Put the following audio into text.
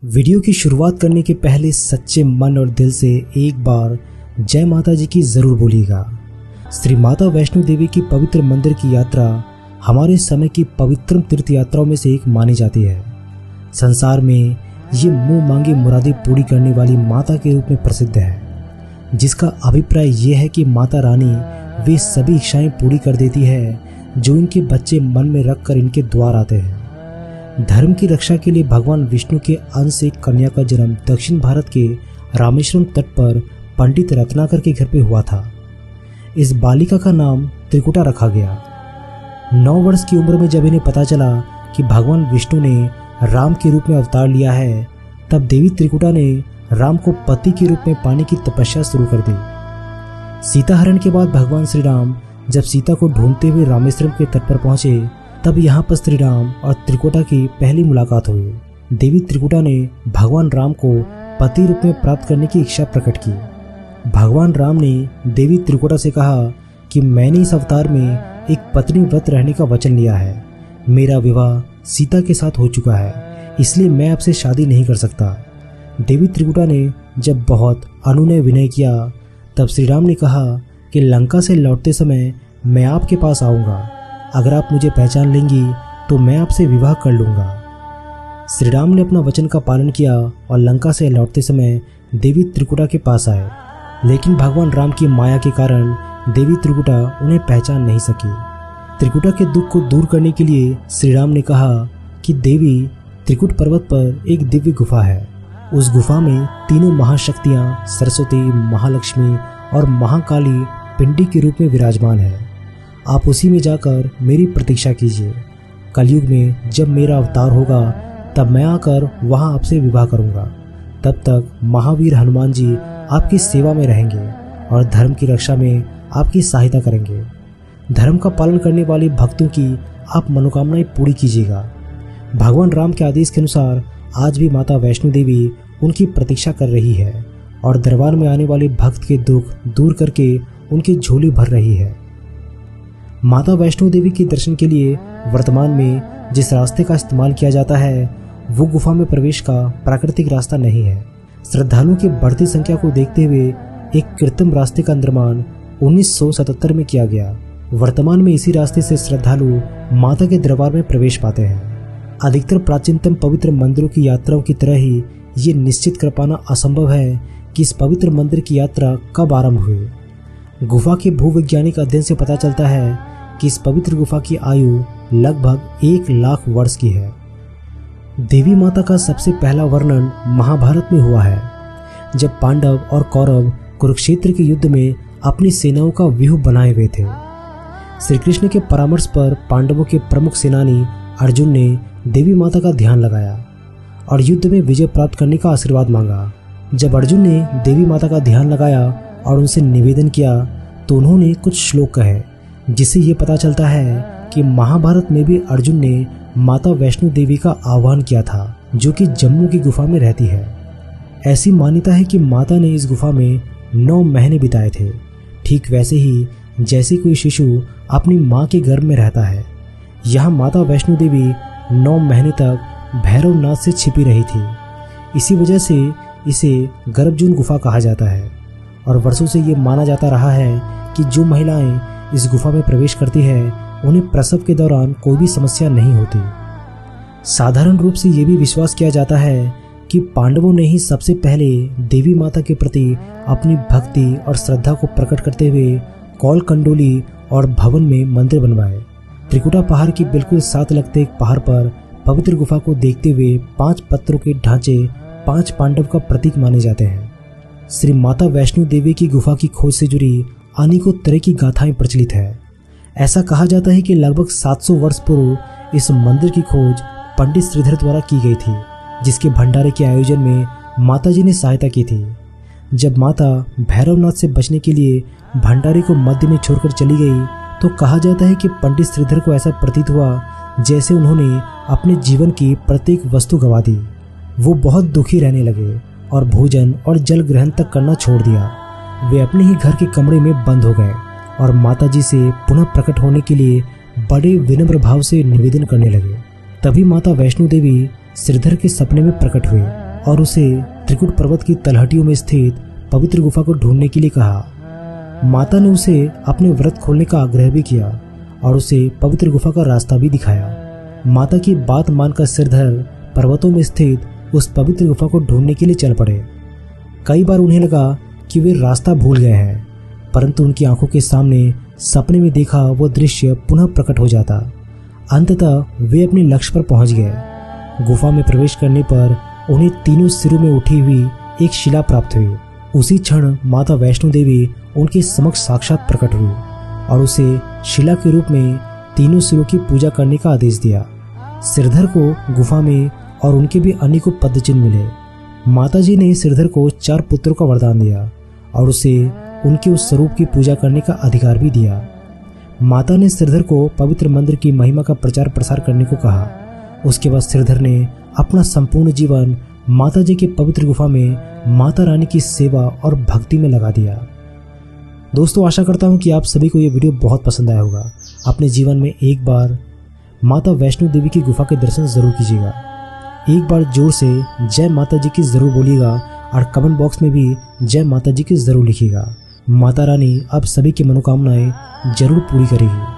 Video की शुरुआत करने के पहले सच्चे मन और दिल से एक बार जय माता जी की जरूर बोलिएगा। श्री माता वैष्णो देवी की पवित्र मंदिर की यात्रा हमारे समय की पवित्र तीर्थ यात्राओं में से एक मानी जाती है। संसार में ये मुंह मांगी मुरादें पूरी करने वाली माता के रूप में प्रसिद्ध है, जिसका अभिप्राय ये है कि माता रानी वे सभी इच्छाएं पूरी कर देती है जो इनके बच्चे मन में रखकर इनके द्वार आते हैं। धर्म की रक्षा के लिए भगवान विष्णु के अंश एक कन्या का जन्म दक्षिण भारत के रामेश्वरम तट पर पंडित रत्नाकर के घर पे हुआ था। इस बालिका का नाम त्रिकुटा रखा गया। 9 वर्ष की उम्र में जब इन्हें पता चला कि भगवान विष्णु ने राम के रूप में अवतार लिया है, तब देवी त्रिकुटा ने राम को पति के रूप में पाने की तपस्या शुरू कर दी। सीता हरण के बाद भगवान श्री राम जब सीता को ढूंढते हुए रामेश्वरम के तट पर पहुंचे, तब यहाँ पर श्री राम और त्रिकुटा की पहली मुलाकात हुई। देवी त्रिकुटा ने भगवान राम को पति रूप में प्राप्त करने की इच्छा प्रकट की। भगवान राम ने देवी त्रिकुटा से कहा कि मैंने इस अवतार में एक पत्नी व्रत रहने का वचन लिया है। मेरा विवाह सीता के साथ हो चुका है, इसलिए मैं आपसे शादी नहीं कर सकता। देवी त्रिकुटा ने जब बहुत अनुनय विनय किया, तब श्री राम ने कहा कि लंका से लौटते समय मैं आपके पास आऊँगा। अगर आप मुझे पहचान लेंगी तो मैं आपसे विवाह कर लूँगा। श्री राम ने अपना वचन का पालन किया और लंका से लौटते समय देवी त्रिकुटा के पास आए, लेकिन भगवान राम की माया के कारण देवी त्रिकुटा उन्हें पहचान नहीं सकी। त्रिकुटा के दुख को दूर करने के लिए श्री राम ने कहा कि देवी त्रिकुट पर्वत पर एक दिव्य गुफा है। उस गुफा में तीनों महाशक्तियाँ सरस्वती, महालक्ष्मी और महाकाली पिंडी के रूप में विराजमान है। आप उसी में जाकर मेरी प्रतीक्षा कीजिए। कलयुग में जब मेरा अवतार होगा, तब मैं आकर वहां आपसे विवाह करूंगा। तब तक महावीर हनुमान जी आपकी सेवा में रहेंगे और धर्म की रक्षा में आपकी सहायता करेंगे। धर्म का पालन करने वाले भक्तों की आप मनोकामनाएं पूरी कीजिएगा। भगवान राम के आदेश के अनुसार आज भी माता वैष्णो देवी उनकी प्रतीक्षा कर रही है और दरबार में आने वाले भक्त के दुख दूर करके उनकी झोली भर रही है। माता वैष्णो देवी के दर्शन के लिए वर्तमान में जिस रास्ते का इस्तेमाल किया जाता है, वो गुफा में प्रवेश का प्राकृतिक रास्ता नहीं है। श्रद्धालुओं की बढ़ती संख्या को देखते हुए एक कृत्रिम रास्ते का निर्माण 1977 में किया गया। वर्तमान में इसी रास्ते से श्रद्धालु माता के दरबार में प्रवेश पाते हैं। अधिकतर प्राचीनतम पवित्र मंदिरों की यात्राओं की तरह ही ये निश्चित कर पाना असंभव है कि इस पवित्र मंदिर की यात्रा कब आरंभ हुई। गुफा के भूवैज्ञानिक अध्ययन से पता चलता है कि इस पवित्र गुफा की आयु लगभग 1 लाख वर्ष की है। देवी माता का सबसे पहला वर्णन महाभारत में हुआ है, जब पांडव और कौरव कुरुक्षेत्र के युद्ध में अपनी सेनाओं का व्यूह बनाए हुए थे। श्री कृष्ण के परामर्श पर पांडवों के प्रमुख सेनानी अर्जुन ने देवी माता का ध्यान लगाया और युद्ध में विजय प्राप्त करने का आशीर्वाद मांगा। जब अर्जुन ने देवी माता का ध्यान लगाया और उनसे निवेदन किया, तो उन्होंने कुछ श्लोक कहे, जिससे ये पता चलता है कि महाभारत में भी अर्जुन ने माता वैष्णो देवी का आह्वान किया था, जो कि जम्मू की गुफा में रहती है। ऐसी मान्यता है कि माता ने इस गुफा में 9 महीने बिताए थे, ठीक वैसे ही जैसे कोई शिशु अपनी माँ के गर्भ में रहता है। यहाँ माता वैष्णो देवी 9 महीने तक भैरवनाथ से छिपी रही थी। इसी वजह से इसे गर्भजून गुफा कहा जाता है और वर्षों से ये माना जाता रहा है कि जो महिलाएं इस गुफा में प्रवेश करती है, उन्हें प्रसव के दौरान कोई भी समस्या नहीं होती। साधारण रूप से ये भी विश्वास किया जाता है कि पांडवों ने ही सबसे पहले देवी माता के प्रति अपनी भक्ति और श्रद्धा को प्रकट करते हुए कौल कंडोली और भवन में मंदिर बनवाए। त्रिकुटा पहाड़ की बिल्कुल साथ लगते एक पहाड़ पर पवित्र गुफा को देखते हुए 5 पत्थरों के ढांचे 5 पांडव का प्रतीक माने जाते हैं। श्री माता वैष्णो देवी की गुफा की खोज से जुड़ी अनेकों तरह की गाथाएं प्रचलित है। ऐसा कहा जाता है कि लगभग 700 वर्ष पूर्व इस मंदिर की खोज पंडित श्रीधर द्वारा की गई थी, जिसके भंडारे के आयोजन में माता जी ने सहायता की थी। जब माता भैरवनाथ से बचने के लिए भंडारे को मध्य में छोड़कर चली गई, तो कहा जाता है कि पंडित श्रीधर को ऐसा प्रतीत हुआ जैसे उन्होंने अपने जीवन की प्रत्येक वस्तु गंवा दी। वो बहुत दुखी रहने लगे और भोजन और जल ग्रहण तक करना छोड़ दिया। वे अपने ही घर के कमरे में बंद हो गए और माताजी से पुनः प्रकट होने के लिए बड़े विनम्र भाव से निवेदन करने लगे। तभी माता वैष्णो देवी श्रीधर के सपने में प्रकट हुए और उसे त्रिकुट पर्वत की तलहटियों में स्थित पवित्र गुफा को ढूंढने के लिए कहा। माता ने उसे अपने व्रत खोलने का आग्रह भी किया और उसे पवित्र गुफा का रास्ता भी दिखाया। माता की बात मानकर सिरधर पर्वतों में स्थित उस पवित्र गुफा को ढूंढने के लिए चल पड़े। कई बार उन्हें लगा कि वे रास्ता भूल गए हैं, परंतु उनकी आंखों के सामने सपने में देखा वो दृश्य पुनः प्रकट हो जाता। अंततः वे अपने लक्ष्य पर पहुंच गए। गुफा में प्रवेश करने पर उन्हें तीनों सिरों में उठी हुई एक शिला प्राप्त हुई। उसी क्षण माता वैष्णो देवी उनके समक्ष साक्षात प्रकट हुई और उसे शिला के रूप में तीनों सिरों की पूजा करने का आदेश दिया। सिरधर को गुफा में और उनके भी अनेकों पदचिन्ह मिले। माताजी ने सिरधर को 4 पुत्रों का वरदान दिया और उसे उनके उस स्वरूप की पूजा करने का अधिकार भी दिया। माता ने सिरधर को पवित्र मंदिर की महिमा का प्रचार प्रसार करने को कहा। उसके बाद सिरधर ने अपना संपूर्ण जीवन माताजी के पवित्र गुफा में माता रानी की सेवा और भक्ति में लगा दिया। दोस्तों, आशा करता हूँ कि आप सभी को ये वीडियो बहुत पसंद आया होगा। अपने जीवन में एक बार माता वैष्णो देवी की गुफा के दर्शन जरूर कीजिएगा। एक बार जोर से जय माता जी की जरूर बोलिएगा और कमेंट बॉक्स में भी जय माता जी की जरूर लिखिएगा। माता रानी अब सभी की मनोकामनाएं जरूर पूरी करेगी।